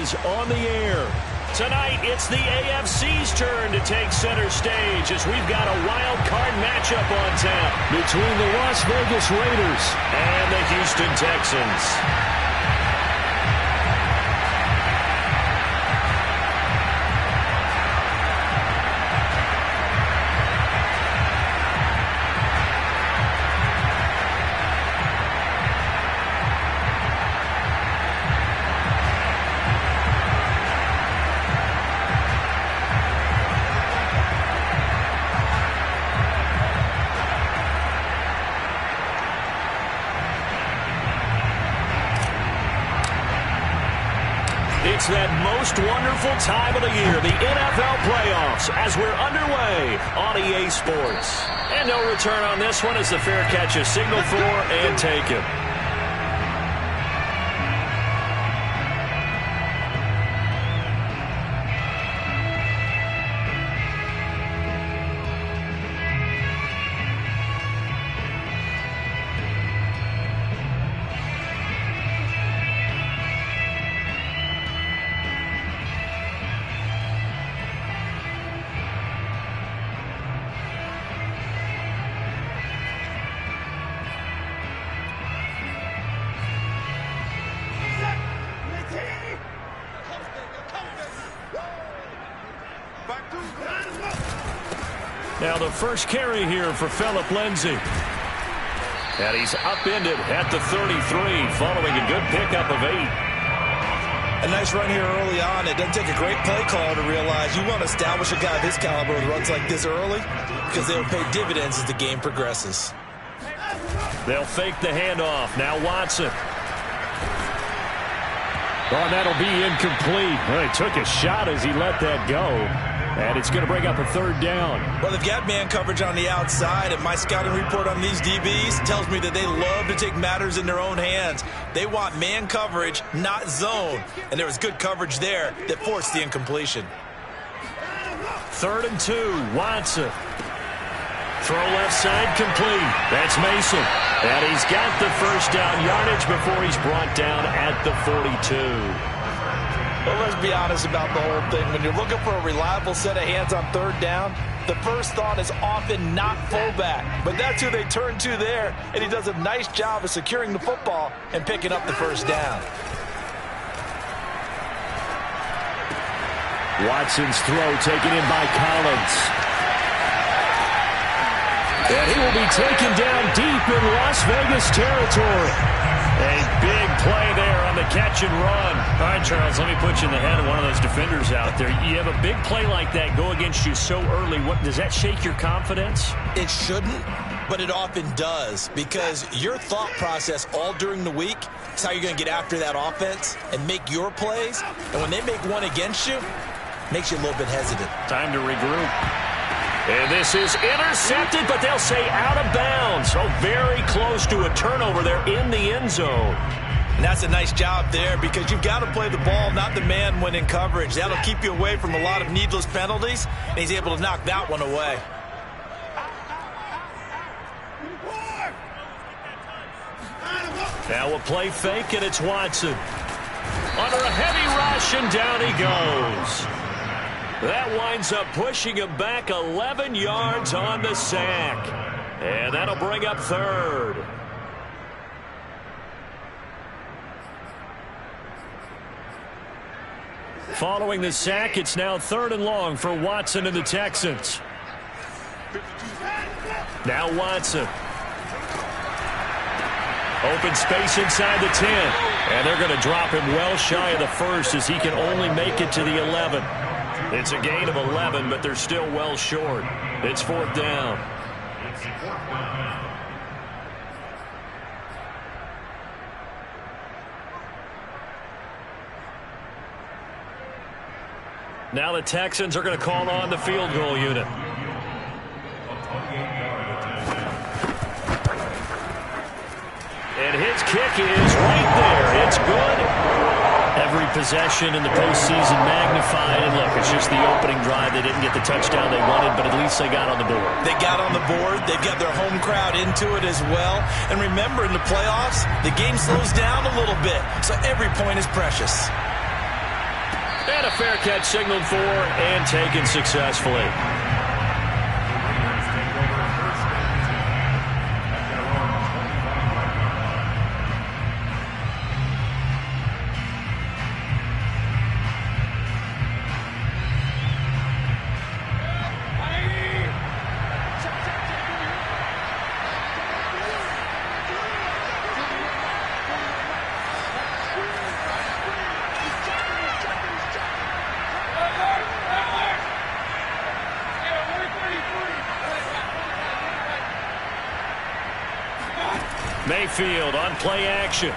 is on the air. Tonight, it's the AFC's turn to take center stage as we've got a wild card matchup on tap between the Las Vegas Raiders and the Houston Texans. It's that most wonderful time of the year, the NFL playoffs, as we're underway on EA Sports. And no return on this one as the fair catch is signaled for and taken. Now the first carry here for Phillip Lindsay. And he's upended at the 33 following a good pickup of 8. A nice run here early on. It doesn't take a great play call to realize you want to establish a guy of his caliber with runs like this early because they'll pay dividends as the game progresses. They'll fake the handoff. Now Watson. Oh, and that'll be incomplete. Well, he took a shot as he let that go. And it's going to bring up a third down. Well, they've got man coverage on the outside, and my scouting report on these DBs tells me that they love to take matters in their own hands. They want man coverage, not zone. And there was good coverage there that forced the incompletion. 3rd and 2, Watson. Throw left side complete. That's Mason. And he's got the first down yardage before he's brought down at the 42. Well, let's be honest about the whole thing. When you're looking for a reliable set of hands on 3rd down, the first thought is often not fullback. But that's who they turn to there, and he does a nice job of securing the football and picking up the first down. Watson's throw taken in by Collins. And he will be taken down deep in Las Vegas territory. A big play there on the catch and run. All right, Charles, let me put you in the head of one of those defenders out there. You have a big play like that go against you so early. What does that shake your confidence? It shouldn't, but it often does because your thought process all during the week is how you're going to get after that offense and make your plays. And when they make one against you, it makes you a little bit hesitant. Time to regroup. And this is intercepted, but they'll say out of bounds. So very close to a turnover there in the end zone. And that's a nice job there because you've got to play the ball, not the man when in coverage. That'll keep you away from a lot of needless penalties, and he's able to knock that one away. Now a play fake, and it's Watson. Under a heavy rush, and down he goes. That winds up pushing him back 11 yards on the sack. And that'll bring up 3rd. Following the sack, it's now 3rd and long for Watson and the Texans. Now Watson. Open space inside the 10. And they're going to drop him well shy of the 1st as he can only make it to the 11. It's a gain of 11, but they're still well short. It's 4th down. Now the Texans are going to call on the field goal unit. And his kick is right there. It's good. Every possession in the postseason magnified. And look, it's just the opening drive. They didn't get the touchdown they wanted, but at least they got on the board. They got on the board. They've got their home crowd into it as well. And remember, in the playoffs, the game slows down a little bit. So every point is precious. fair catch signaled for and taken successfully. Mayfield on play action.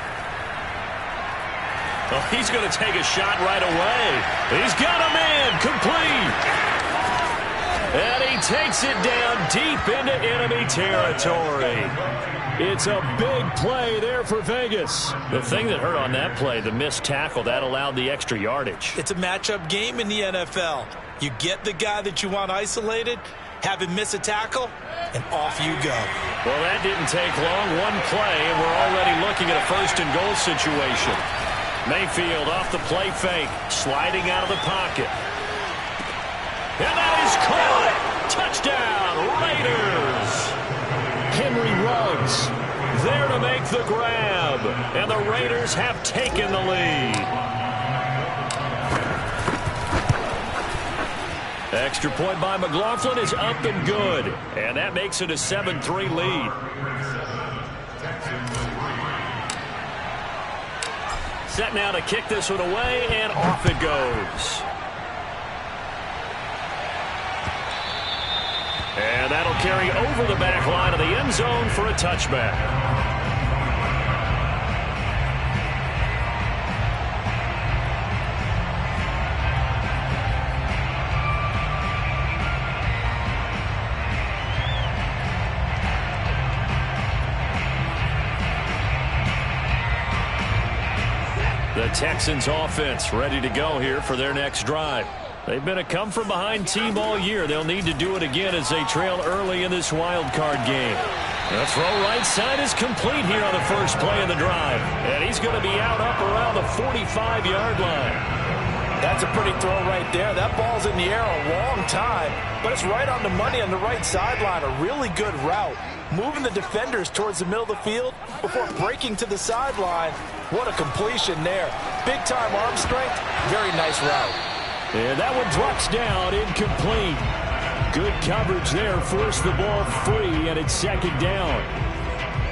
Well, he's going to take a shot right away. He's got him in, complete. And he takes it down deep into enemy territory. It's a big play there for Vegas. The thing that hurt on that play, the missed tackle, that allowed the extra yardage. It's a matchup game in the NFL. You get the guy that you want isolated, have him miss a tackle, and off you go. Well, that didn't take long. One play, and we're already looking at a first-and-goal situation. Mayfield off the play fake, sliding out of the pocket. And that is caught. Touchdown, Raiders. Henry Ruggs there to make the grab. And the Raiders have taken the lead. Extra point by McLaughlin is up and good. And that makes it a 7-3 lead. Set now to kick this one away, and off it goes. And that'll carry over the back line of the end zone for a touchback. The Texans offense ready to go here for their next drive. They've been a come-from-behind team all year. They'll need to do it again as they trail early in this wild card game. The throw right side is complete here on the first play of the drive. And he's going to be out up around the 45-yard line. That's a pretty throw right there. That ball's in the air a long time, but it's right on the money on the right sideline. A really good route. Moving the defenders towards the middle of the field before breaking to the sideline. What a completion there. Big-time arm strength. Very nice route. And that one drops down, incomplete. Good coverage there, forced the ball free, and it's second down.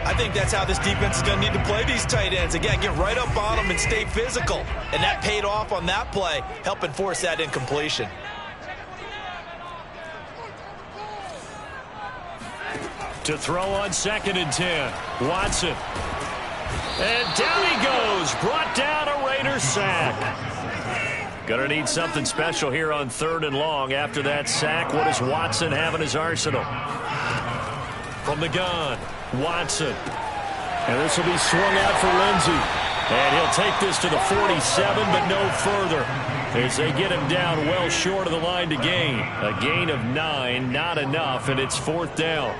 I think that's how this defense is going to need to play these tight ends. Again, get right up on them and stay physical. And that paid off on that play, helping force that incompletion. To throw on 2nd and 10. Watson. And down he goes. Brought down a Raider sack. Gonna need something special here on 3rd and long. After that sack, what does Watson have in his arsenal? From the gun, Watson. And this will be swung out for Lindsey. And he'll take this to the 47, but no further, as they get him down well short of the line to gain. A gain of 9, not enough, and it's 4th down.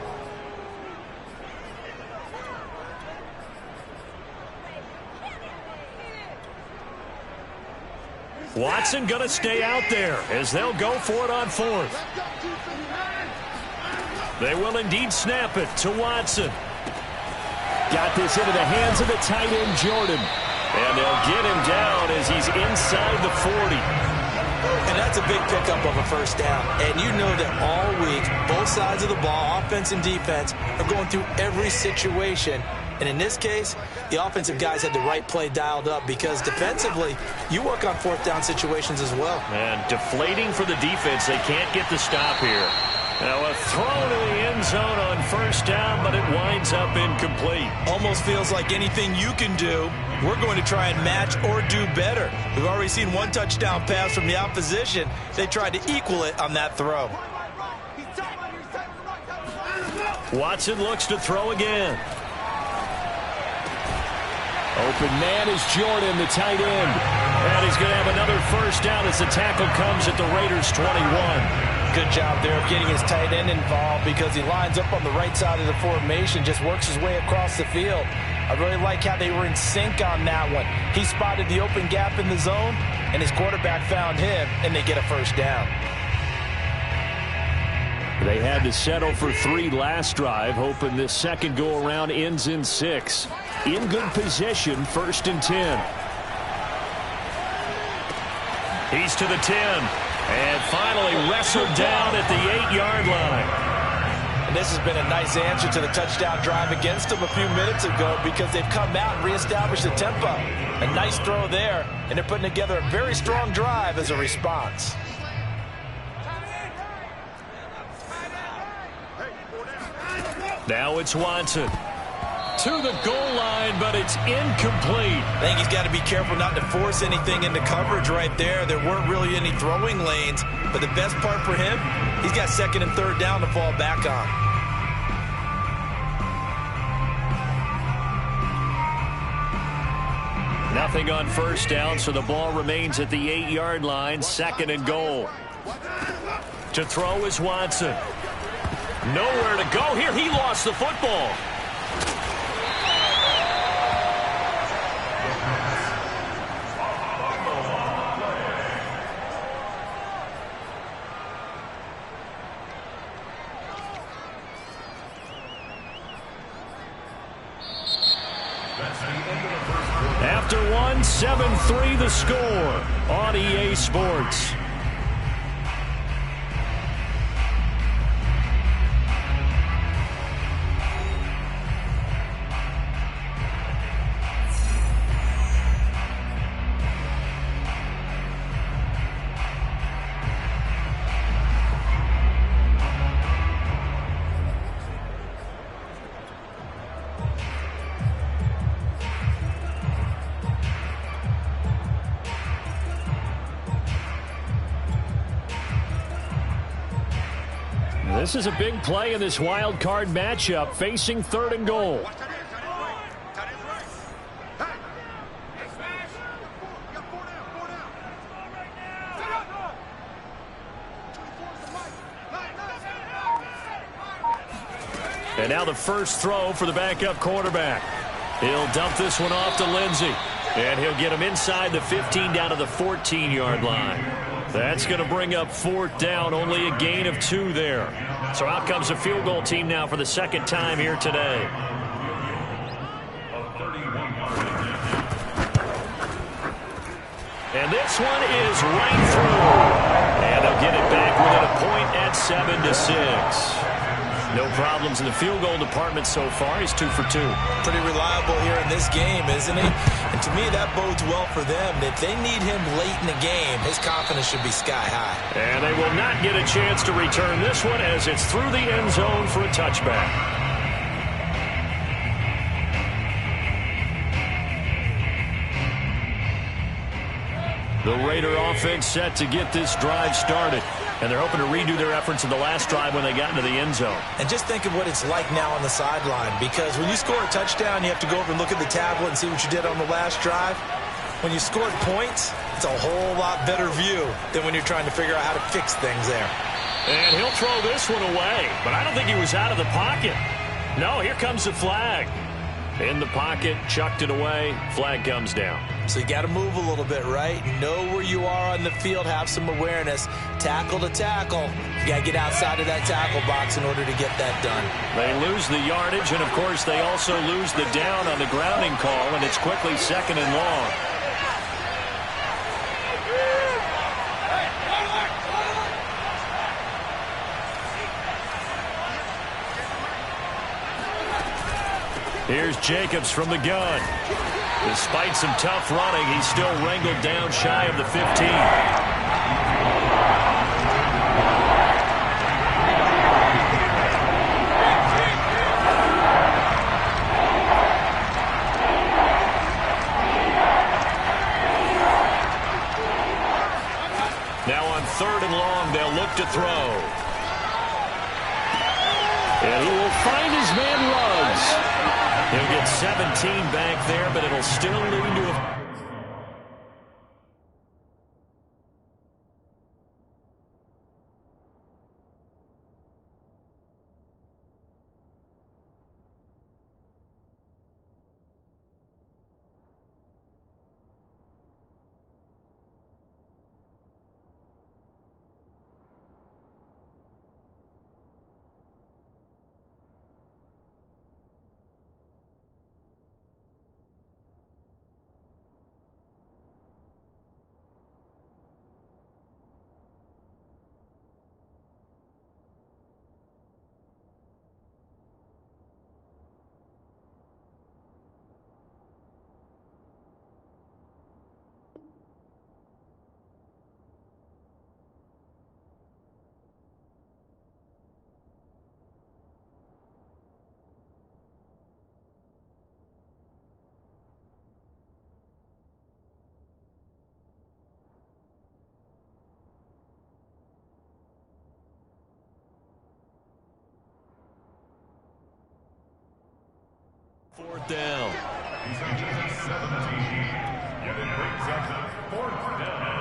Watson going to stay out there as they'll go for it on 4th. They will indeed snap it to Watson. Got this into the hands of the tight end, Jordan. And they'll get him down as he's inside the 40. And that's a big pickup of a first down. And you know that all week, both sides of the ball, offense and defense, are going through every situation. And in this case, the offensive guys had the right play dialed up because defensively, you work on 4th down situations as well. And deflating for the defense. They can't get the stop here. Now a throw to the end zone on 1st down, but it winds up incomplete. Almost feels like anything you can do, we're going to try and match or do better. We've already seen one touchdown pass from the opposition. They tried to equal it on that throw. Watson looks to throw again. Open man is Jordan, the tight end. And he's going to have another 1st first down as the tackle comes at the Raiders' 21. Good job there of getting his tight end involved because he lines up on the right side of the formation, just works his way across the field. I really like how they were in sync on that one. He spotted the open gap in the zone, and his quarterback found him, and they get a first down. They had to settle for 3 last drive, hoping this second go-around ends in 6. In good position, 1st and 10. He's to the 10, and finally wrestled down at the 8-yard line. And this has been a nice answer to the touchdown drive against them a few minutes ago because they've come out and reestablished the tempo. A nice throw there, and they're putting together a very strong drive as a response. Now it's Watson. To the goal line, but it's incomplete. I think he's got to be careful not to force anything into coverage right there. There weren't really any throwing lanes, but the best part for him, he's got 2nd and 3rd down to fall back on. Nothing on 1st down, so the ball remains at the 8-yard line, 2nd and goal. To throw is Watson. Nowhere to go here. He lost the football. After 1, 7-3 the score on EA Sports. This is a big play in this wild card matchup, facing 3rd and goal. And now the first throw for the backup quarterback. He'll dump this one off to Lindsey. And he'll get him inside the 15 down to the 14-yard line. That's going to bring up 4th down, only a gain of 2 there. So out comes a field goal team now for the 2nd time here today. And this one is right through. And they'll get it back within a point at 7-6. No problems in the field goal department so far. He's 2 for 2. Pretty reliable here in this game, isn't he? And to me, that bodes well for them. If they need him late in the game, his confidence should be sky high. And they will not get a chance to return this one as it's through the end zone for a touchback. The Raider offense set to get this drive started. And they're hoping to redo their efforts in the last drive when they got into the end zone. And just think of what it's like now on the sideline, because when you score a touchdown, you have to go over and look at the tablet and see what you did on the last drive. When you scored points, it's a whole lot better view than when you're trying to figure out how to fix things there. And he'll throw this one away, but I don't think he was out of the pocket. No, here comes the flag. In the pocket, chucked it away, flag comes down. So you got to move a little bit, right? Know where you are on the field, have some awareness. Tackle to tackle. You got to get outside of that tackle box in order to get that done. They lose the yardage, and of course they also lose the down on the grounding call, and it's quickly 2nd and long. Here's Jacobs from the gun. Despite some tough running, he's still wrangled down shy of the 15. Now on 3rd and long, they'll look to throw. And he will find his man Ruggs. He'll get 17 back there, but it'll still lead to a Fourth down. Yet it brings up fourth down.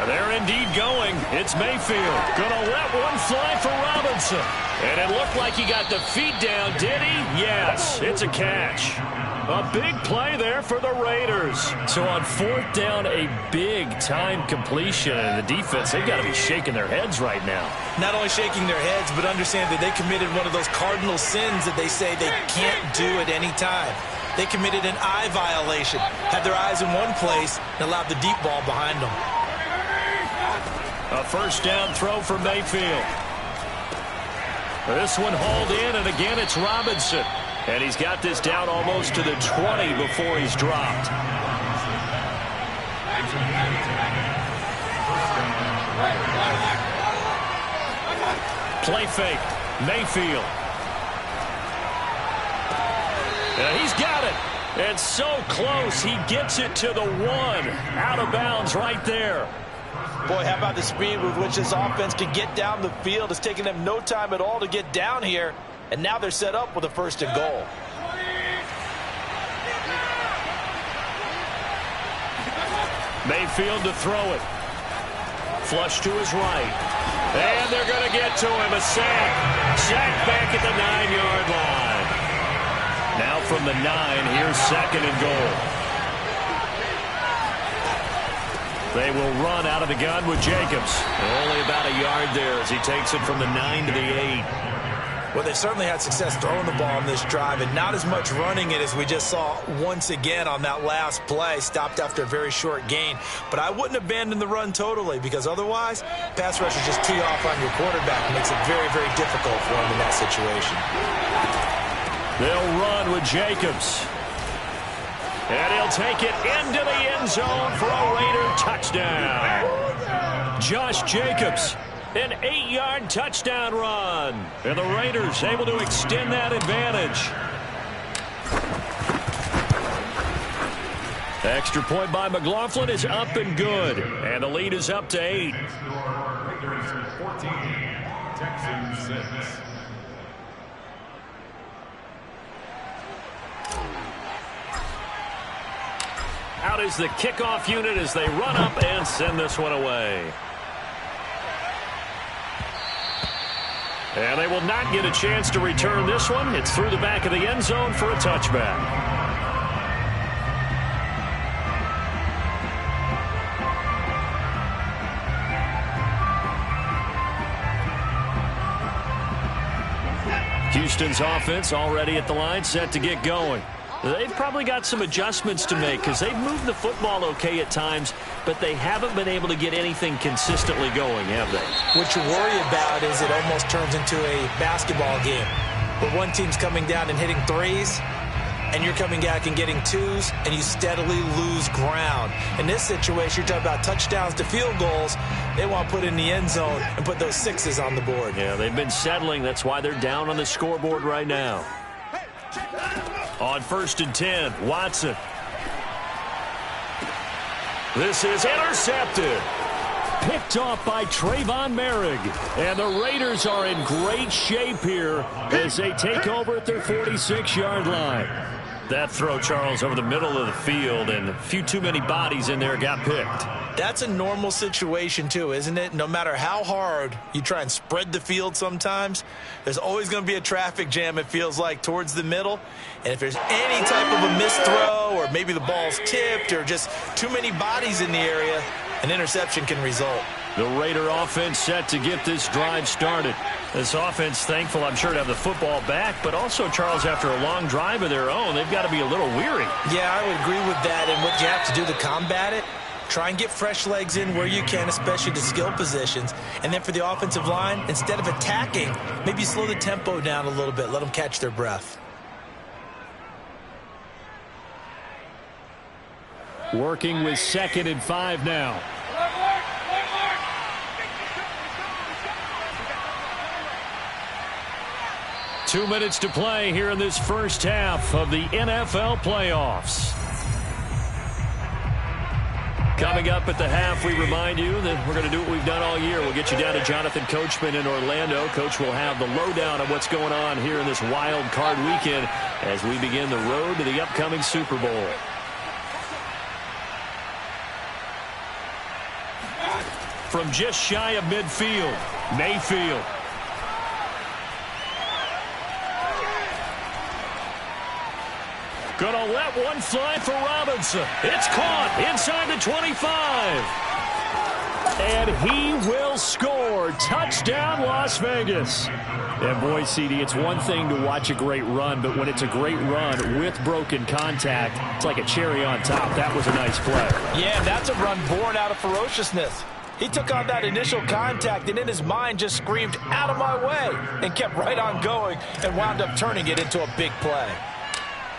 They're indeed going. It's Mayfield. Gonna let one fly for Robinson. And it looked like he got the feet down, did he? Yes, it's a catch. A big play there for the Raiders. So on fourth down, a big-time completion. And the defense, they've got to be shaking their heads right now. Not only shaking their heads, but understand that they committed one of those cardinal sins that they say they can't do at any time. They committed an eye violation, had their eyes in one place, and allowed the deep ball behind them. A first down throw for Mayfield. This one hauled in, and again it's Robinson. And he's got this down almost to the 20 before he's dropped. Play fake. Mayfield. And he's got it. And so close, he gets it to the 1. Out of bounds right there. Boy, how about the speed with which this offense can get down the field? It's taking them no time at all to get down here. And now they're set up with a first and goal. Mayfield to throw it. Flush to his right. And they're going to get to him. A sack. Sack back at the 9-yard line. Now from the 9, here's second and goal. They will run out of the gun with Jacobs. Only about a yard there as he takes it from the 9 to the 8. Well, they certainly had success throwing the ball on this drive, and not as much running it as we just saw once again on that last play. Stopped after a very short gain. But I wouldn't abandon the run totally, because otherwise, pass rushers just tee off on your quarterback. It makes it very, very difficult for him in that situation. They'll run with Jacobs. And he'll take it into the end zone for a Raider touchdown. Josh Jacobs, an 8-yard touchdown run. And the Raiders able to extend that advantage. Extra point by McLaughlin is up and good. And the lead is up to 8. Raiders 14, Texans 6. Out is the kickoff unit as they run up and send this one away. And they will not get a chance to return this one. It's through the back of the end zone for a touchback. Houston's offense already at the line, set to get going. They've probably got some adjustments to make because they've moved the football okay at times, but they haven't been able to get anything consistently going, have they? What you worry about is it almost turns into a basketball game where one team's coming down and hitting threes, and you're coming back and getting twos, and you steadily lose ground. In this situation, you're talking about touchdowns to field goals. They want to put in the end zone and put those sixes on the board. Yeah, they've been settling. That's why they're down on the scoreboard right now. On 1st and 10, Watson. This is intercepted. Picked off by Trayvon Merrick. And the Raiders are in great shape here as they take over at their 46-yard line. That throw, Charles, over the middle of the field, and a few too many bodies in there got picked. That's a normal situation, too, isn't it? No matter how hard you try and spread the field sometimes, there's always going to be a traffic jam, it feels like, towards the middle. And if there's any type of a missed throw or maybe the ball's tipped or just too many bodies in the area, an interception can result. The Raider offense set to get this drive started. This offense thankful, I'm sure, to have the football back, but also, Charles, after a long drive of their own, they've got to be a little weary. Yeah, I would agree with that, and what you have to do to combat it, try and get fresh legs in where you can, especially to skill positions. And then for the offensive line, instead of attacking, maybe slow the tempo down a little bit, let them catch their breath. Working with 2nd and 5 now. 2 minutes to play here in this first half of the NFL playoffs. Coming up at the half, we remind you that we're going to do what we've done all year. We'll get you down to Jonathan Coachman in Orlando. Coach will have the lowdown of what's going on here in this wild card weekend as we begin the road to the upcoming Super Bowl. From just shy of midfield, Mayfield. Gonna let one fly for Robinson. It's caught inside the 25. And he will score. Touchdown, Las Vegas. And boy, CD, it's one thing to watch a great run, but when it's a great run with broken contact, it's like a cherry on top. That was a nice play. Yeah, that's a run born out of ferociousness. He took on that initial contact and in his mind just screamed, "Out of my way," and kept right on going and wound up turning it into a big play.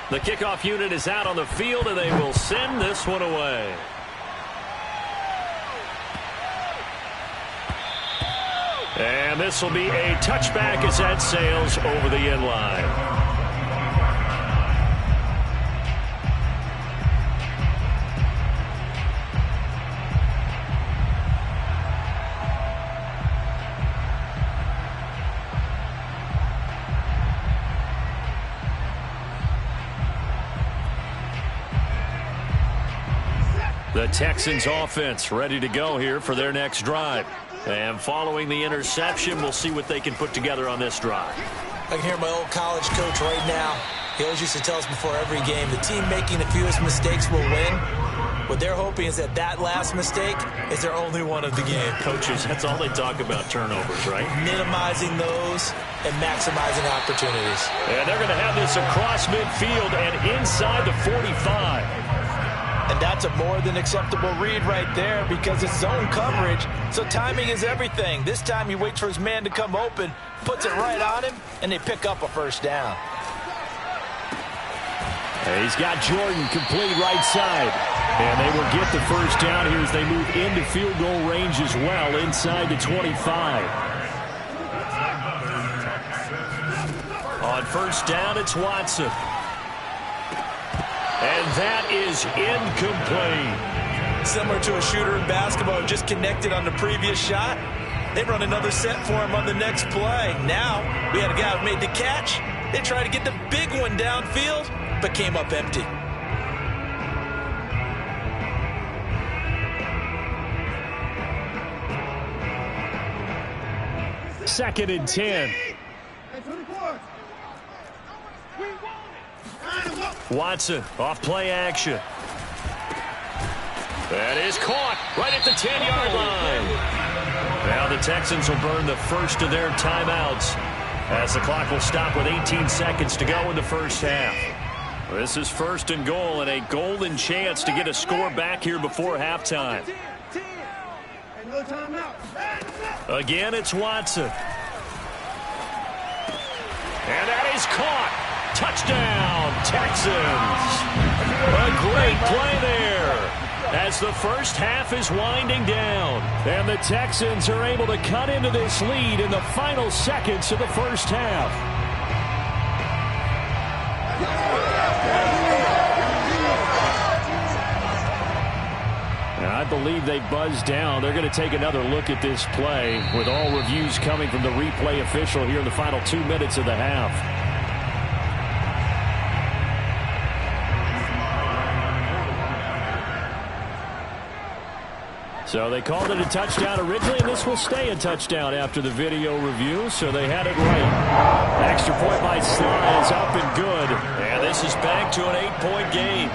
The kickoff unit is out on the field, and they will send this one away. And this will be a touchback as that sails over the end line. The Texans offense ready to go here for their next drive. And following the interception, we'll see what they can put together on this drive. I can hear my old college coach right now. He always used to tell us before every game, the team making the fewest mistakes will win. What they're hoping is that that last mistake is their only one of the game. Coaches, that's all they talk about, turnovers, right? Minimizing those and maximizing opportunities. And they're going to have this across midfield and inside the 45. And that's a more than acceptable read right there because it's zone coverage, so timing is everything. This time he waits for his man to come open, puts it right on him, and they pick up a first down. He's got Jordan complete right side. And they will get the first down here as they move into field goal range as well inside the 25. On first down, it's Watson. And that is incomplete. Similar to a shooter in basketball, just connected on the previous shot. They run another set for him on the next play. Now, we had a guy who made the catch. They tried to get the big one downfield, but came up empty. Second and 10. Watson off play action. That is caught right at the 10-yard line. Now the Texans will burn the first of their timeouts as the clock will stop with 18 seconds to go in the first half. This is first and goal and a golden chance to get a score back here before halftime. Again, it's Watson. And that is caught. Touchdown, Texans. A great play there as the first half is winding down. And the Texans are able to cut into this lead in the final seconds of the first half. And I believe they buzzed down. They're going to take another look at this play with all reviews coming from the replay official here in the final 2 minutes of the half. So they called it a touchdown originally, and this will stay a touchdown after the video review, so they had it right. Extra point by Sly is up and good, and this is back to an 8-point game.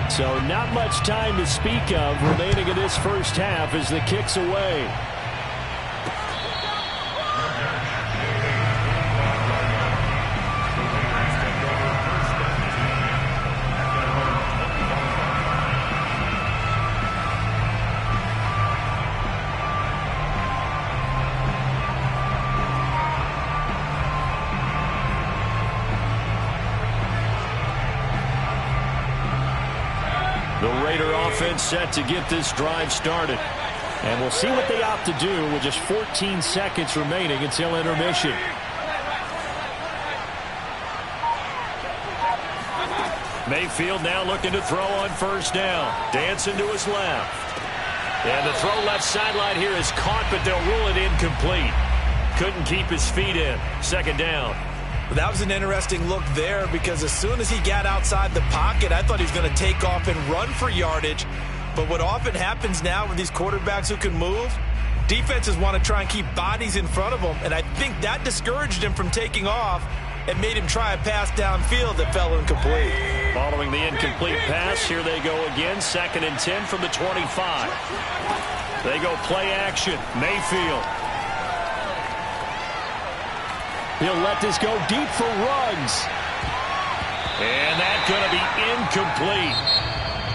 So not much time to speak of remaining in this first half as the kick's away. Offense set to get this drive started. And we'll see what they opt to do with just 14 seconds remaining until intermission. Mayfield now looking to throw on first down. Dancing to his left. And the throw left sideline here is caught, but they'll rule it incomplete. Couldn't keep his feet in. Second down. That was an interesting look there because as soon as he got outside the pocket, I thought he was going to take off and run for yardage. But what often happens now with these quarterbacks who can move, defenses want to try and keep bodies in front of them, and I think that discouraged him from taking off and made him try a pass downfield that fell incomplete. Following the incomplete pass, here they go again. 2nd and 10 from the 25. They go play action. Mayfield. He'll let this go deep for Ruggs. And that's going to be incomplete.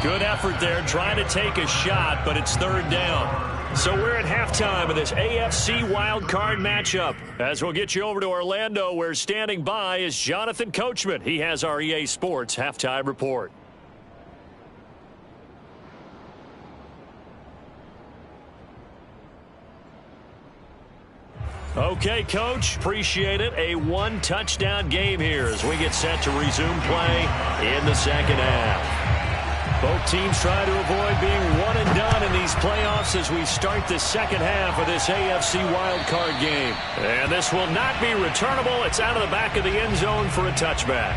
Good effort there trying to take a shot, but it's 3rd down. So we're at halftime of this AFC wildcard matchup. As we'll get you over to Orlando, where standing by is Jonathan Coachman. He has our EA Sports halftime report. Okay, Coach, appreciate it. A 1-touchdown game here as we get set to resume play in the second half. Both teams try to avoid being one and done in these playoffs as we start the second half of this AFC wildcard game. And this will not be returnable. It's out of the back of the end zone for a touchback.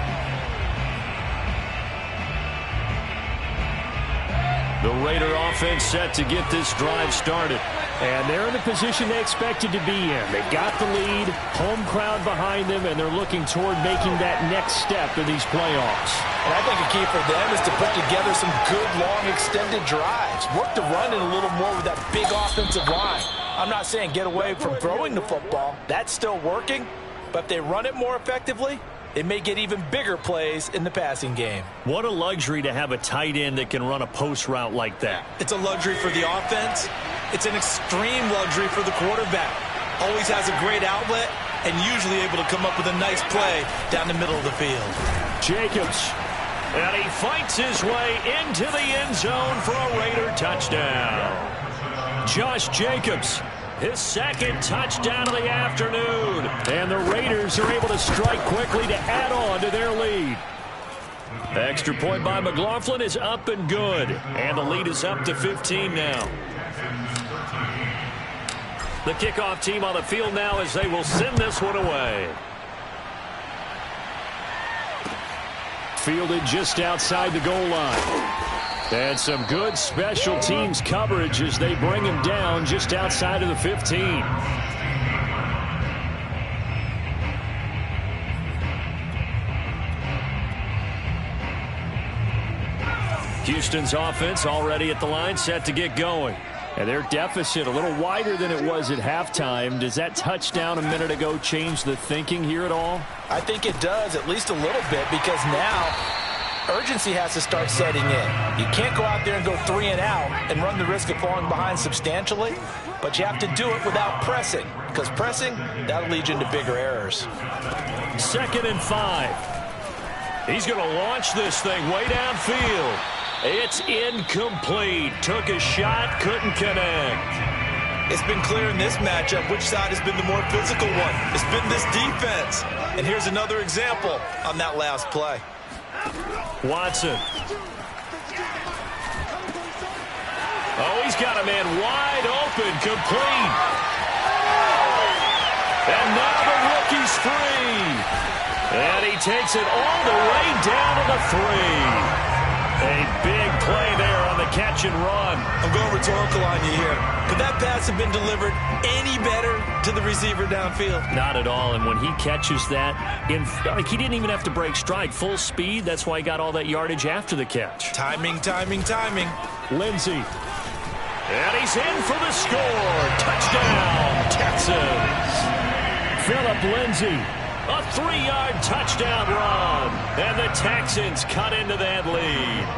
The Raider offense set to get this drive started. And they're in the position they expected to be in. They've got the lead, home crowd behind them, and they're looking toward making that next step in these playoffs. And I think a key for them is to put together some good, long, extended drives. Work the run in a little more with that big offensive line. I'm not saying get away from throwing the football. That's still working. But if they run it more effectively, they may get even bigger plays in the passing game. What a luxury to have a tight end that can run a post route like that. It's a luxury for the offense. It's an extreme luxury for the quarterback. Always has a great outlet and usually able to come up with a nice play down the middle of the field. Jacobs. And he fights his way into the end zone for a Raider touchdown. Josh Jacobs, his 2nd touchdown of the afternoon. And the Raiders are able to strike quickly to add on to their lead. Extra point by McLaughlin is up and good. And the lead is up to 15 now. The kickoff team on the field now as they will send this one away. Fielded just outside the goal line. And some good special teams coverage as they bring him down just outside of the 15. Houston's offense already at the line, set to get going. And their deficit a little wider than it was at halftime. Does that touchdown a minute ago change the thinking here at all? I think it does, at least a little bit, because now urgency has to start setting in. You can't go out there and go 3 and out and run the risk of falling behind substantially, but you have to do it without pressing, because pressing, that'll lead you into bigger errors. 2nd and 5. He's going to launch this thing way downfield. It's incomplete. Took a shot, couldn't connect. It's been clear in this matchup which side has been the more physical one. It's been this defense. And here's another example on that last play. Watson. Oh, he's got a man wide open, complete. And now the rookie's free. And he takes it all the way down to the 3. A big play there on the catch and run. I'm going rhetorical on you here. Could that pass have been delivered any better to the receiver downfield? Not at all. And when he catches that, he didn't even have to break stride. Full speed. That's why he got all that yardage after the catch. Timing, timing, timing. Lindsey. And he's in for the score. Touchdown, Texans. Phillip Lindsey. A 3-yard touchdown run. And the Texans cut into that lead.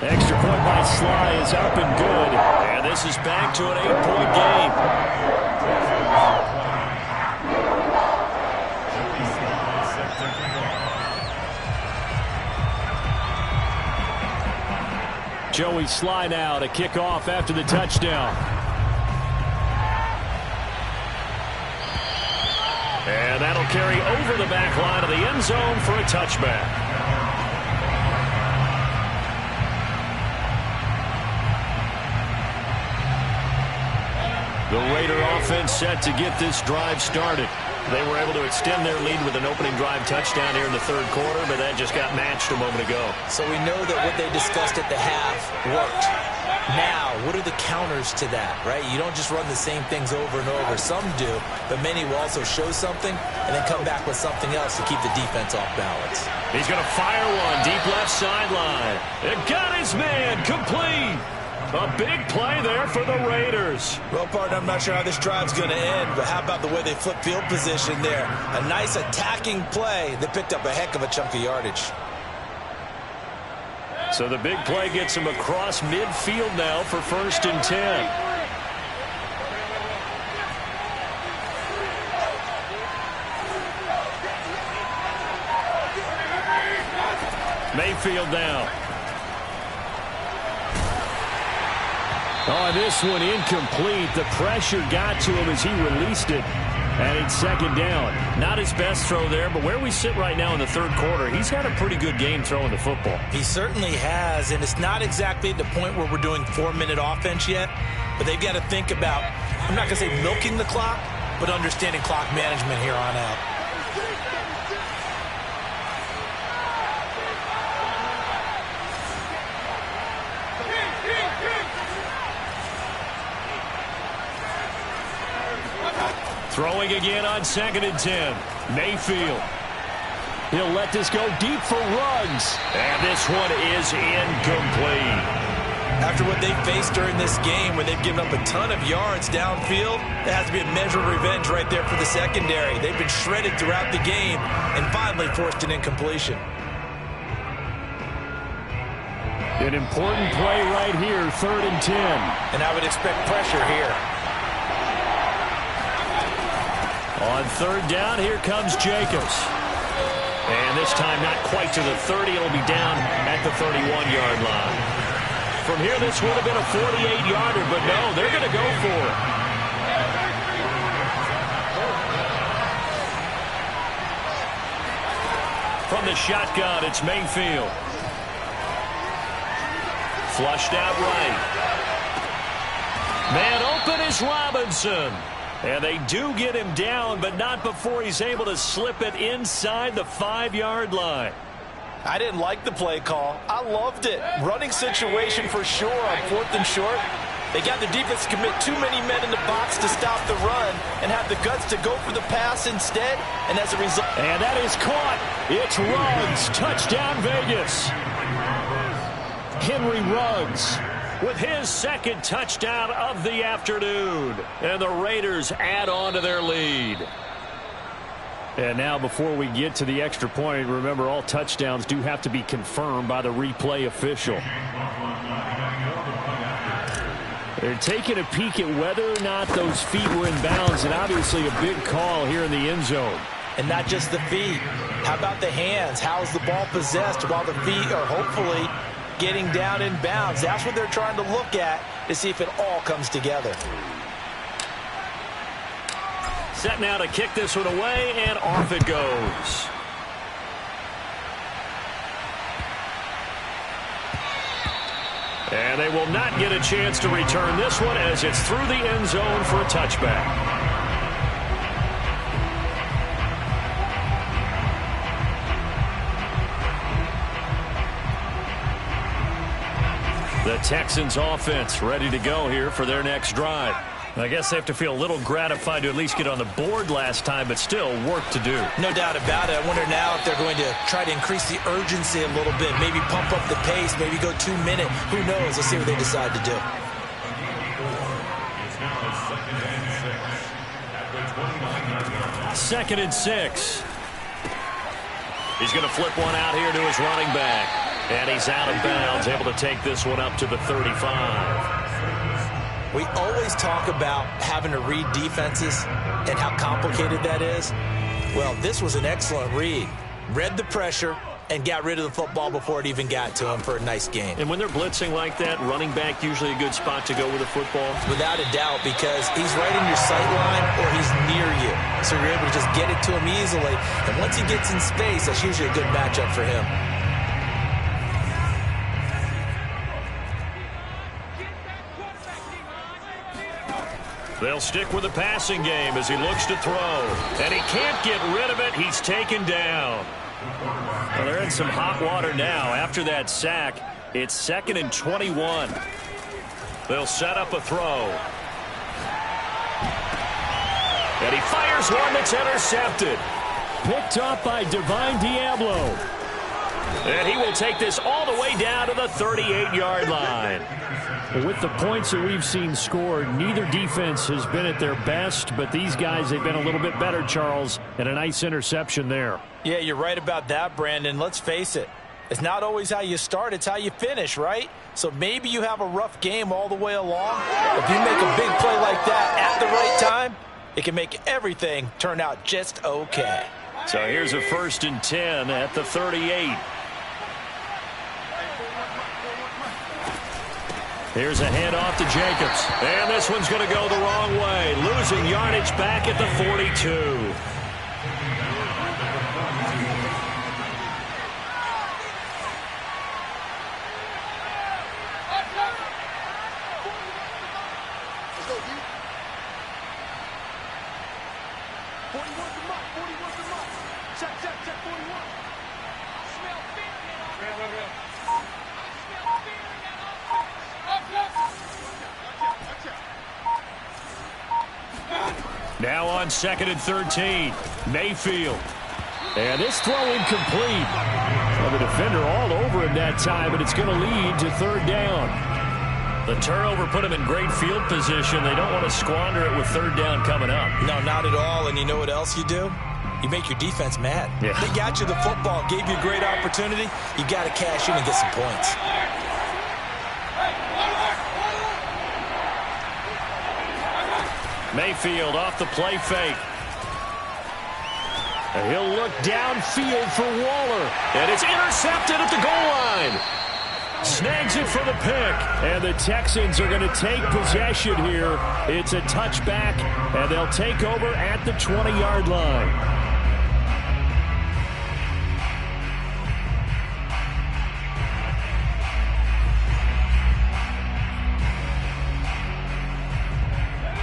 Extra point by Sly is up and good. And this is back to an 8-point game. Joey Sly now to kick off after the touchdown. And that'll carry over the back line of the end zone for a touchback. The Raider offense set to get this drive started. They were able to extend their lead with an opening drive touchdown here in the third quarter, but that just got matched a moment ago. So we know that what they discussed at the half worked. Now, what are the counters to that, right? You don't just run the same things over and over. Some do, but many will also show something and then come back with something else to keep the defense off balance. He's going to fire one deep left sideline. It got his man complete. A big play there for the Raiders. Well, partner, I'm not sure how this drive's going to end, but how about the way they flip field position there? A nice attacking play that picked up a heck of a chunk of yardage. So the big play gets him across midfield now for 1st and 10. Mayfield now. Oh, this one incomplete. The pressure got to him as he released it. And it's 2nd down. Not his best throw there, but where we sit right now in the third quarter, he's had a pretty good game throwing the football. He certainly has, and it's not exactly at the point where we're doing 4-minute offense yet, but they've got to think about, I'm not going to say milking the clock, but understanding clock management here on out. Throwing again on 2nd and 10. Mayfield. He'll let this go deep for Ruggs. And this one is incomplete. After what they faced during this game, when they've given up a ton of yards downfield, there has to be a measure of revenge right there for the secondary. They've been shredded throughout the game and finally forced an incompletion. An important play right here, 3rd and 10. And I would expect pressure here. On 3rd down, here comes Jacobs. And this time not quite to the 30. It'll be down at the 31-yard line. From here, this would have been a 48-yarder, but no, they're going to go for it. From the shotgun, it's Mayfield. Flushed out right. Man open is Robinson. And they do get him down, but not before he's able to slip it inside the 5-yard line. I didn't like the play call. I loved it. Running situation for sure on 4th and short. They got the defense to commit too many men in the box to stop the run and have the guts to go for the pass instead. And as a result... And that is caught. It's Ruggs. Touchdown, Vegas. Henry Ruggs with his 2nd touchdown of the afternoon. And the Raiders add on to their lead. And now before we get to the extra point, remember all touchdowns do have to be confirmed by the replay official. They're taking a peek at whether or not those feet were in bounds, and obviously a big call here in the end zone. And not just the feet. How about the hands? How is the ball possessed while the feet are hopefully getting down in bounds? That's what they're trying to look at to see if it all comes together. Set now to kick this one away, and off it goes. And they will not get a chance to return this one as it's through the end zone for a touchback. The Texans offense ready to go here for their next drive. I guess they have to feel a little gratified to at least get on the board last time, but still work to do. No doubt about it. I wonder now if they're going to try to increase the urgency a little bit, maybe pump up the pace, maybe go 2-minute. Who knows? Let's see what they decide to do. Second and 6. He's going to flip one out here to his running back. And he's out of bounds, able to take this one up to the 35. We always talk about having to read defenses and how complicated that is. Well, this was an excellent read. Read the pressure, and got rid of the football before it even got to him for a nice gain. And when they're blitzing like that, running back usually a good spot to go with the football? Without a doubt, because he's right in your sight line or he's near you. So you're able to just get it to him easily. And once he gets in space, that's usually a good matchup for him. They'll stick with the passing game as he looks to throw. And he can't get rid of it. He's taken down. Well, they're in some hot water now. After that sack, it's 2nd and 21. They'll set up a throw. And he fires one that's intercepted. Picked off by Divine Diablo. And he will take this all the way down to the 38-yard line. With the points that we've seen scored, neither defense has been at their best, but these guys, they've been a little bit better, Charles, and a nice interception there. Yeah, you're right about that, Brandon. Let's face it. It's not always how you start, it's how you finish, right? So maybe you have a rough game all the way along. If you make a big play like that at the right time, it can make everything turn out just okay. So here's a 1st and 10 at the 38. Here's a handoff to Jacobs. And this one's going to go the wrong way. Losing yardage back at the 42. Now on 2nd and 13, Mayfield. And this throw incomplete. Well, the defender all over him that time, but it's going to lead to 3rd down. The turnover put him in great field position. They don't want to squander it with 3rd down coming up. No, not at all. And you know what else you do? You make your defense mad. Yeah. They got you the football, gave you a great opportunity. You got to cash in and get some points. Mayfield off the play fake. And he'll look downfield for Waller. And it's intercepted at the goal line. Snags it for the pick. And the Texans are going to take possession here. It's a touchback, and they'll take over at the 20-yard line.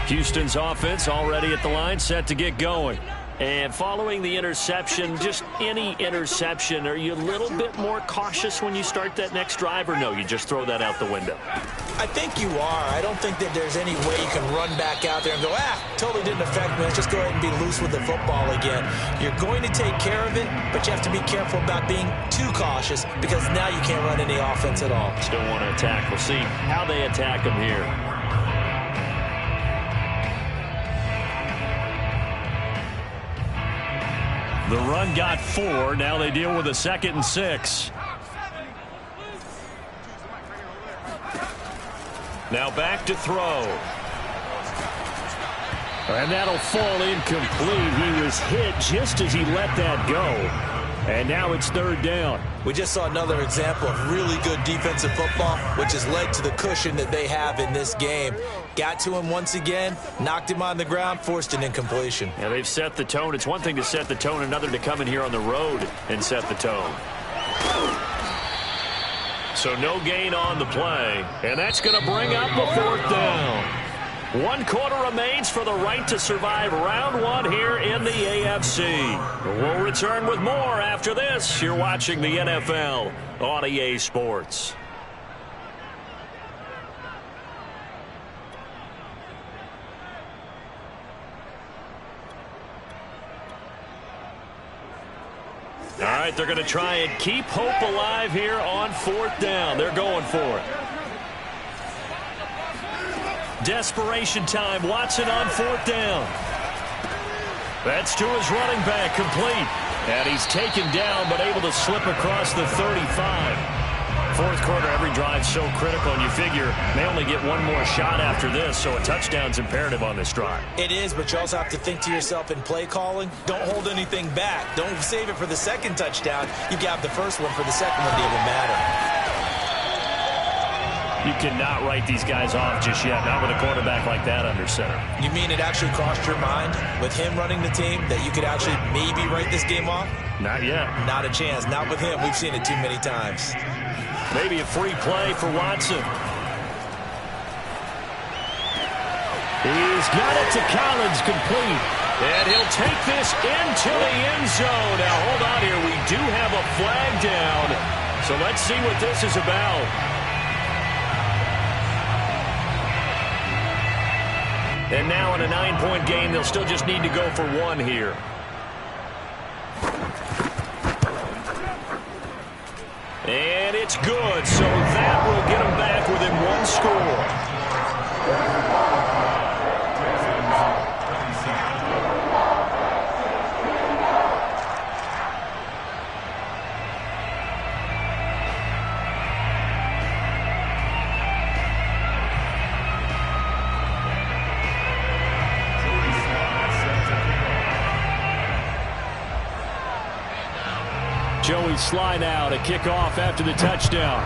Houston's offense already at the line, set to get going. And following the interception, just any interception, are you a little bit more cautious when you start that next drive, or no, you just throw that out the window? I think you are. I don't think that there's any way you can run back out there and go, totally didn't affect me. Let's just go ahead and be loose with the football again. You're going to take care of it, but you have to be careful about being too cautious because now you can't run any offense at all. Still want to attack. We'll see how they attack them here. The run got 4. Now they deal with a 2nd and 6. Now back to throw. And that'll fall incomplete. He was hit just as he let that go. And now it's 3rd down. We just saw another example of really good defensive football, which has led to the cushion that they have in this game. Got to him once again, knocked him on the ground, forced an incompletion. Yeah, they've set the tone. It's one thing to set the tone, another to come in here on the road and set the tone. So no gain on the play, and that's going to bring up the 4th down. 1 quarter remains for the right to survive round 1 here in the AFC. We'll return with more after this. You're watching the NFL on EA Sports. All right, they're going to try and keep hope alive here on 4th down. They're going for it. Desperation time. Watson on 4th down. That's to his running back, complete. And he's taken down, but able to slip across the 35. Fourth quarter, every drive so critical, and you figure they only get one more shot after this, so a touchdown's imperative on this drive. It is, but you also have to think to yourself in play calling, don't hold anything back. Don't save it for the second touchdown. You got the first one for the second one to even matter. You cannot write these guys off just yet, not with a quarterback like that under center. You mean it actually crossed your mind with him running the team that you could actually maybe write this game off? Not yet. Not a chance. Not with him. We've seen it too many times. Maybe a free play for Watson. He's got it to Collins, complete. And he'll take this into the end zone. Now, hold on here. We do have a flag down. So let's see what this is about. And now in a 9-point game, they'll still just need to go for one here. And it's good, so that will get them back within one score. Joey Sly now to kick off after the touchdown.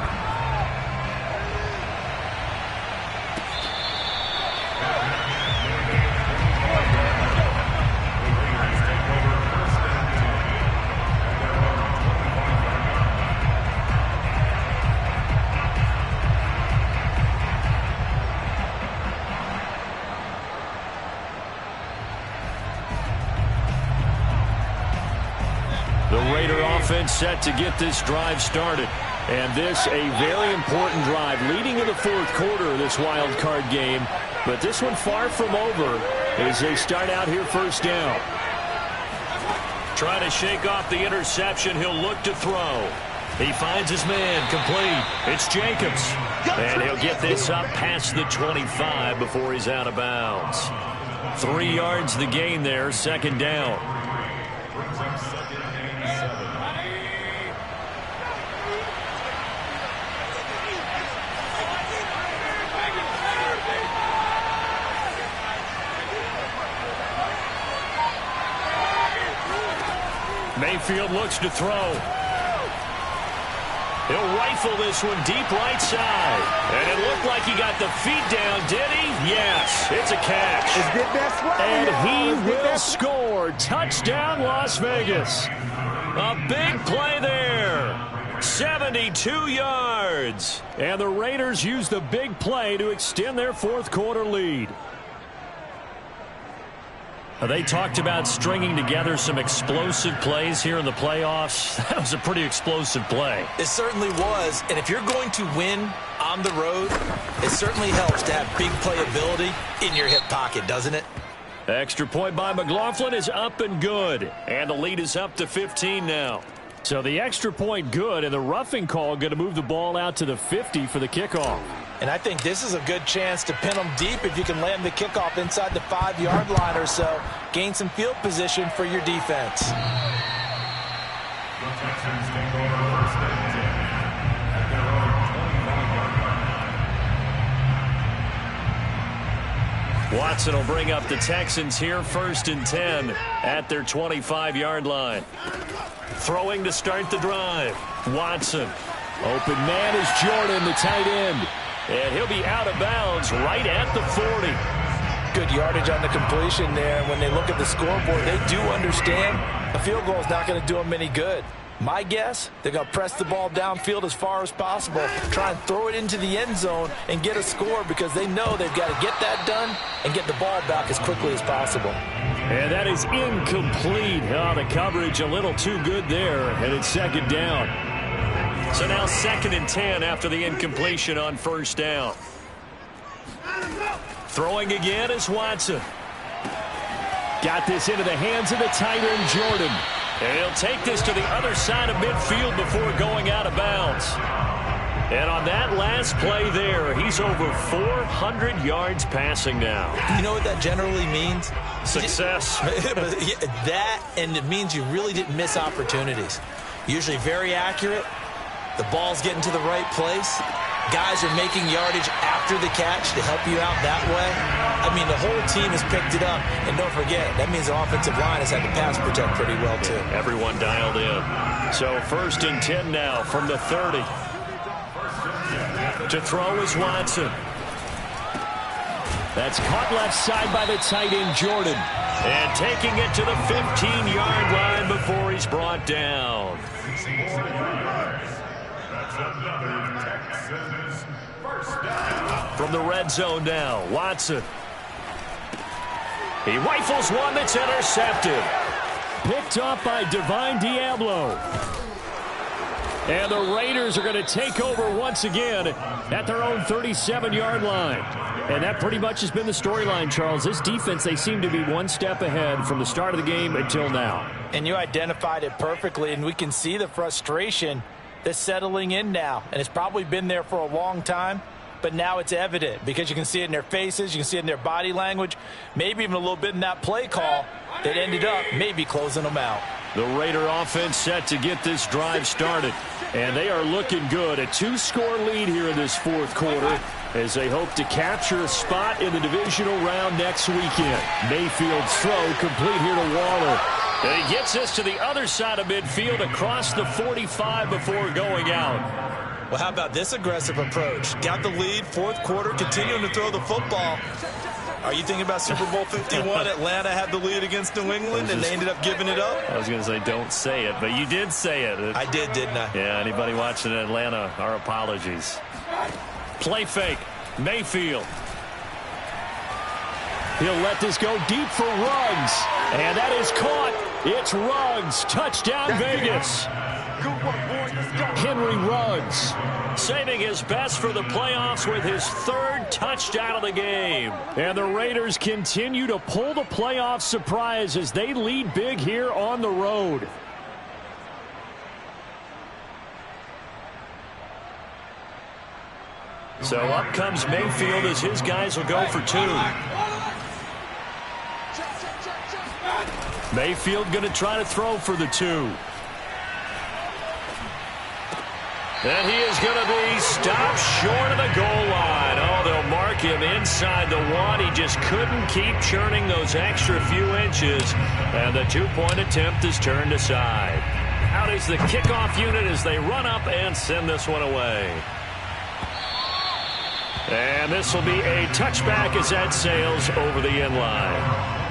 Offense set to get this drive started. And this a very important drive leading in the fourth quarter of this wild card game. But this one far from over as they start out here first down. Trying to shake off the interception. He'll look to throw. He finds his man complete. It's Jacobs. And he'll get this up past the 25 before he's out of bounds. 3 yards the gain there, second down. Mayfield looks to throw. He'll rifle this one deep right side. And it looked like he got the feet down, did he? Yes, it's a catch. And he will score. Touchdown, Las Vegas. A big play there. 72 yards. And the Raiders use the big play to extend their fourth quarter lead. They talked about stringing together some explosive plays here in the playoffs. That was a pretty explosive play. It certainly was. And if you're going to win on the road, it certainly helps to have big playability in your hip pocket, doesn't it? Extra point by McLaughlin is up and good. And the lead is up to 15 now. So the extra point good, and the roughing call going to move the ball out to the 50 for the kickoff. And I think this is a good chance to pin them deep if you can land the kickoff inside the 5-yard line or so. Gain some field position for your defense. Watson will bring up the Texans here, 1st and 10 at their 25-yard line. Throwing to start the drive. Watson. Open man is Jordan, the tight end. And he'll be out of bounds right at the 40. Good yardage on the completion there. When they look at the scoreboard, they do understand a field goal is not going to do them any good. My guess, they're going to press the ball downfield as far as possible, try and throw it into the end zone and get a score because they know they've got to get that done and get the ball back as quickly as possible. And that is incomplete. Oh, the coverage a little too good there, and it's second down. So now 2nd and 10 after the incompletion on first down. Throwing again is Watson. Got this into the hands of the tight end, Jordan. And he'll take this to the other side of midfield before going out of bounds. And on that last play there, he's over 400 yards passing now. You know what that generally means? Success. That, and it means you really didn't miss opportunities. Usually very accurate, The ball's getting to the right place. Guys are making yardage after the catch to help you out that way. I mean, the whole team has picked it up. And don't forget, that means the offensive line has had to pass protect pretty well, too. Yeah, everyone dialed in. So 1st and 10 now from the 30. To throw is Watson. That's caught left side by the tight end, Jordan. And taking it to the 15-yard line before he's brought down. From the red zone now, Watson. He rifles one that's intercepted. Picked up by Divine Diablo. And the Raiders are going to take over once again at their own 37-yard line. And that pretty much has been the storyline, Charles. This defense, they seem to be one step ahead from the start of the game until now. And you identified it perfectly, and we can see the frustration that's settling in now. And it's probably been there for a long time, but now it's evident because you can see it in their faces, you can see it in their body language, maybe even a little bit in that play call that ended up maybe closing them out. The Raider offense set to get this drive started. And they are looking good. A 2-score lead here in this 4th quarter as they hope to capture a spot in the divisional round next weekend. Mayfield's throw complete here to Waller. And he gets this to the other side of midfield across the 45 before going out. Well, how about this aggressive approach? Got the lead, 4th quarter, continuing to throw the football. Are you thinking about Super Bowl 51? Atlanta had the lead against New England, and they ended up giving it up? I was going to say don't say it, but you did say it. I did, didn't I? Yeah, anybody watching Atlanta, our apologies. Play fake. Mayfield. He'll let this go deep for Ruggs. And that is caught. It's Ruggs. Touchdown, Vegas. Henry Ruggs saving his best for the playoffs with his 3rd touchdown of the game. And the Raiders continue to pull the playoff surprise as they lead big here on the road. So up comes Mayfield as his guys will go for 2. Mayfield going to try to throw for the 2. And he is going to be stopped short of the goal line. Oh, they'll mark him inside the 1. He just couldn't keep churning those extra few inches. And the 2-point attempt is turned aside. Out is the kickoff unit as they run up and send this one away. And this will be a touchback as that sails over the end line.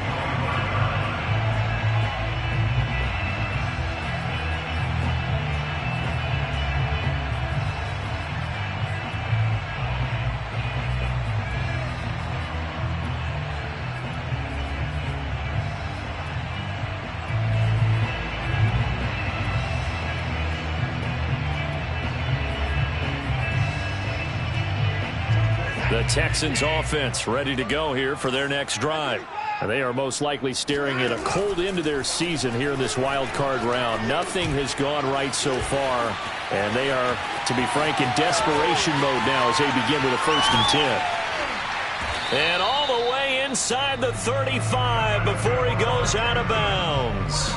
The Texans offense ready to go here for their next drive. And they are most likely staring at a cold end to their season here in this wild card round. Nothing has gone right so far. And they are, to be frank, in desperation mode now as they begin with a 1st and 10. And all the way inside the 35 before he goes out of bounds.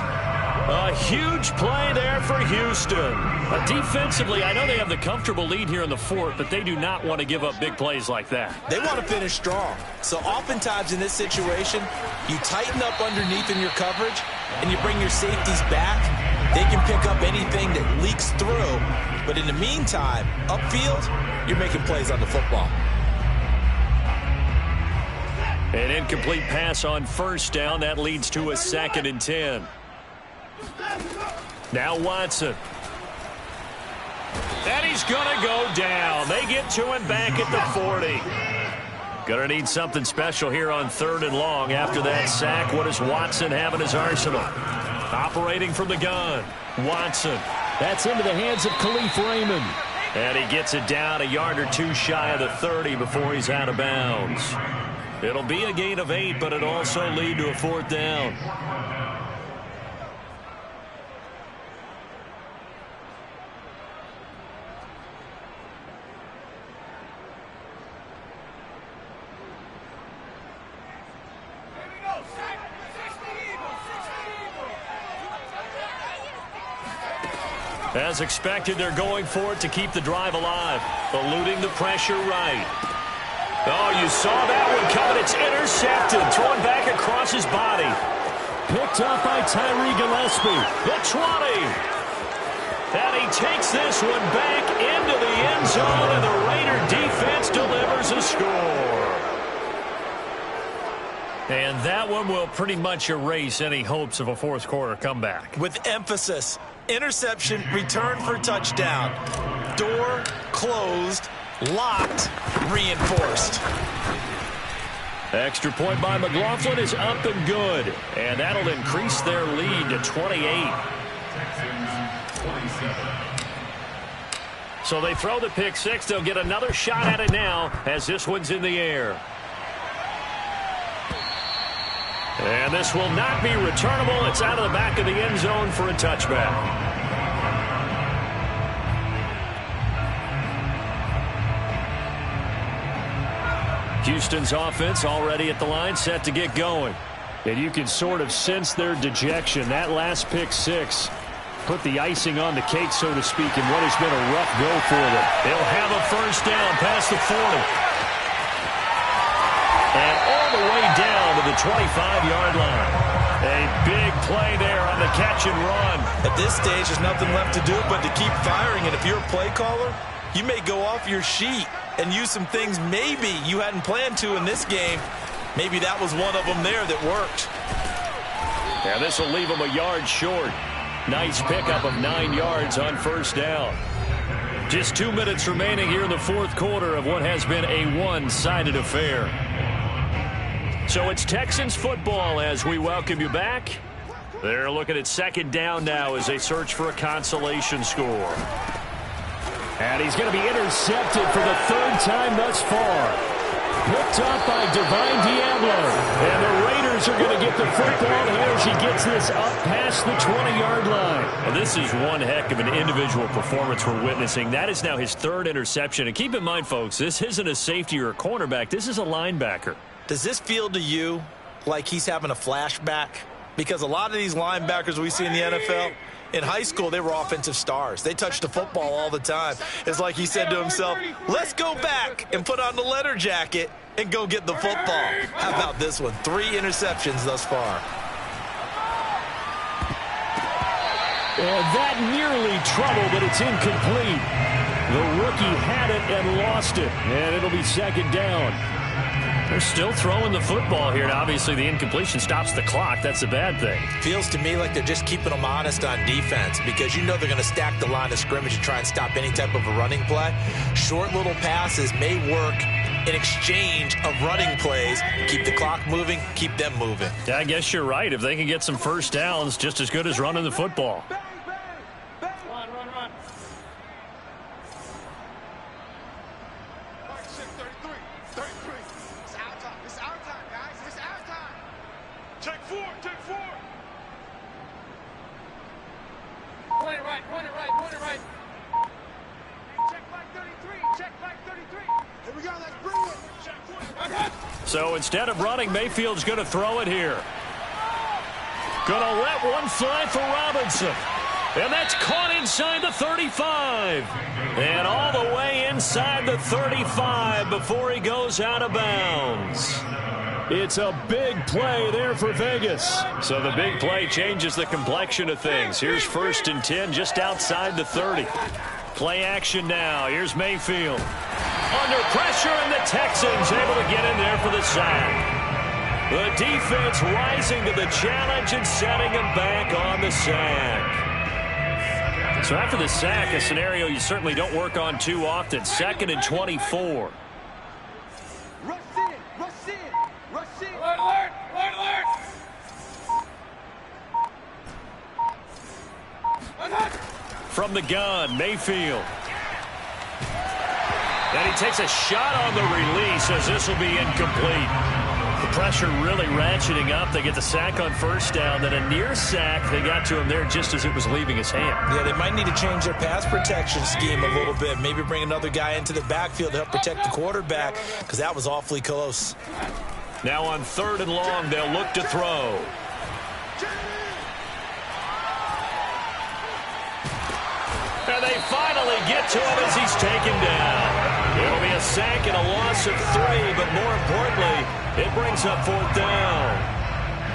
A huge play there for Houston. Defensively, I know they have the comfortable lead here in the 4th, but they do not want to give up big plays like that. They want to finish strong. So oftentimes in this situation, you tighten up underneath in your coverage, and you bring your safeties back. They can pick up anything that leaks through. But in the meantime, upfield, you're making plays on the football. An incomplete pass on 1st down. That leads to a 2nd and 10. Now Watson. And he's going to go down. They get to him back at the 40. Going to need something special here on 3rd and long after that sack. What does Watson have in his arsenal? Operating from the gun. Watson. That's into the hands of Khalif Raymond. And he gets it down a yard or 2 shy of the 30 before he's out of bounds. It'll be a gain of 8, but it'll also lead to a 4th down. As expected, they're going for it to keep the drive alive. Eluding the pressure right. Oh, you saw that one coming. It's intercepted. Thrown back across his body. Picked up by Tyree Gillespie. The 20. And he takes this one back into the end zone, and the Raider defense delivers a score. And that one will pretty much erase any hopes of a fourth quarter comeback. With emphasis, interception, return for touchdown. Door closed, locked, reinforced. Extra point by McLaughlin is up and good. And that'll increase their lead to 28. So they throw the pick six. They'll get another shot at it now as this one's in the air. And this will not be returnable. It's out of the back of the end zone for a touchback. Houston's offense already at the line, set to get going. And you can sort of sense their dejection. That last pick six put the icing on the cake, so to speak, in what has been a rough go for them. They'll have a first down past the 40. And all the way down to the 25-yard line. A big play there on the catch and run. At this stage, there's nothing left to do but to keep firing. And if you're a play caller, you may go off your sheet and use some things maybe you hadn't planned to in this game. Maybe that was one of them there that worked. Yeah, this will leave them a yard short. Nice pickup of 9 yards on first down. Just 2 minutes remaining here in the fourth quarter of what has been a one-sided affair. So it's Texans football as we welcome you back. They're looking at second down now as they search for a consolation score. And he's going to be intercepted for the third time thus far. Picked up by Divine Diablo. And the Raiders are going to get the football here as he gets this up past the 20-yard line. Well, this is one heck of an individual performance we're witnessing. That is now his third interception. And keep in mind, folks, this isn't a safety or a cornerback. This is a linebacker. Does this feel to you like he's having a flashback? Because a lot of these linebackers we see in the NFL, in high school, they were offensive stars. They touched the football all the time. It's like he said to himself, let's go back and put on the leather jacket and go get the football. How about this one? 3 interceptions thus far. And that nearly trouble, but it's incomplete. The rookie had it and lost it. And it'll be second down. They're still throwing the football here. Now, obviously, the incompletion stops the clock. That's a bad thing. Feels to me like they're just keeping them honest on defense because you know they're going to stack the line of scrimmage and try and stop any type of a running play. Short little passes may work in exchange of running plays. Keep the clock moving, keep them moving. Yeah, I guess you're right. If they can get some first downs, just as good as running the football. So instead of running, Mayfield's going to throw it here. Going to let one fly for Robinson. And that's caught inside the 35. And all the way inside the 35 before he goes out of bounds. It's a big play there for Vegas. So the big play changes the complexion of things. Here's 1st and 10 just outside the 30. Play action now. Here's Mayfield. Under pressure, and the Texans able to get in there for the sack. The defense rising to the challenge and setting him back on the sack. So after the sack, a scenario you certainly don't work on too often. 2nd and 24. Rush in, rush in, rush in. Alert, alert, alert. From the gun, Mayfield. And he takes a shot on the release as this will be incomplete. The pressure really ratcheting up. They get the sack on first down. Then a near sack. They got to him there just as it was leaving his hand. Yeah, they might need to change their pass protection scheme a little bit. Maybe bring another guy into the backfield to help protect the quarterback because that was awfully close. Now on 3rd and long, they'll look to throw. get to him as he's taken down. It'll be a sack and a loss of 3, but more importantly, it brings up 4th down.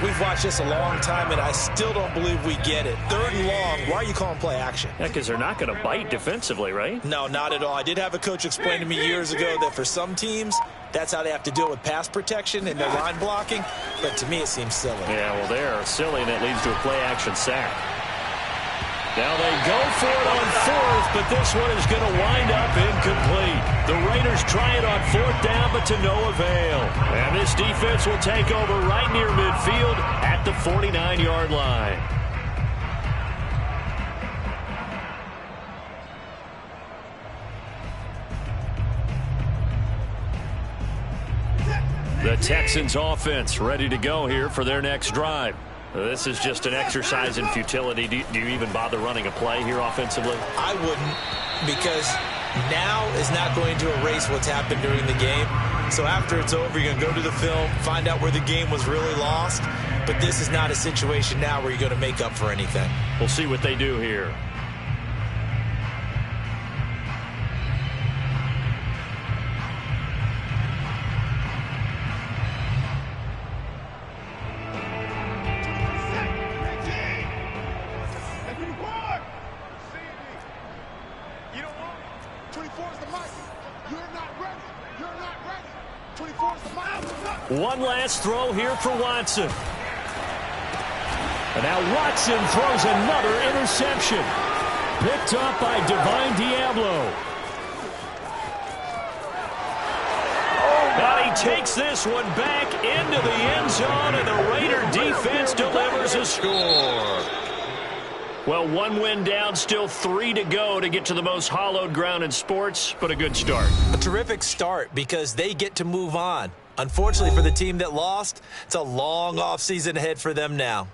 We've watched this a long time, and I still don't believe we get it. 3rd and long, why are you calling play action? Yeah, because they're not going to bite defensively, right? No, not at all. I did have a coach explain to me years ago that for some teams, that's how they have to deal with pass protection and their line blocking. But to me, it seems silly. Yeah, well, they're silly, and that leads to a play-action sack. Now they go for it on 4th, but this one is going to wind up incomplete. The Raiders try it on 4th down, but to no avail. And this defense will take over right near midfield at the 49-yard line. The Texans offense ready to go here for their next drive. This is just an exercise in futility. Do you even bother running a play here offensively? I wouldn't, because now is not going to erase what's happened during the game. So after it's over, you're going to go to the film, find out where the game was really lost. But this is not a situation now where you're going to make up for anything. We'll see what they do here. One last throw here for Watson. And now Watson throws another interception. Picked up by Divine Diablo. Now he takes this one back into the end zone, and the Raider defense delivers a score. Well, 1 win down, still 3 to go to get to the most hallowed ground in sports, but a good start. A terrific start because they get to move on. Unfortunately for the team that lost, it's a long offseason ahead for them now.